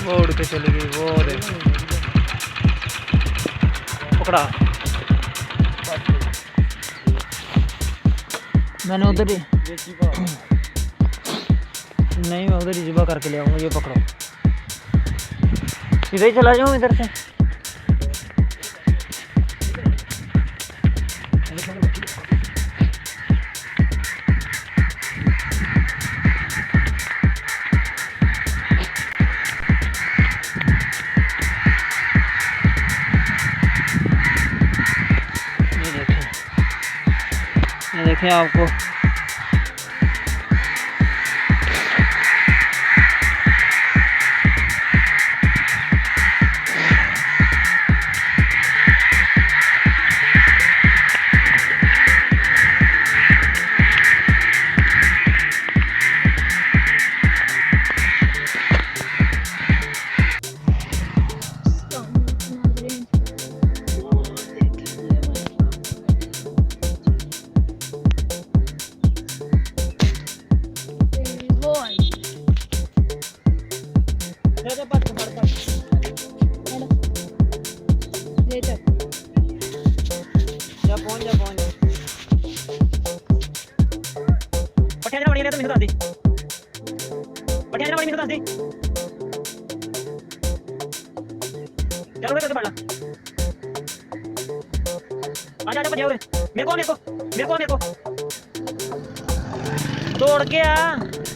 वो उड़ के चली गई, वो देख पकड़ा। मैंने उधर ही नहीं, मैं उधर ही जुबा करके ले आऊँगा। ये पकड़ो, इधर ही चला जाऊँ इधर से। ये देखें आपको दौड़ के आ।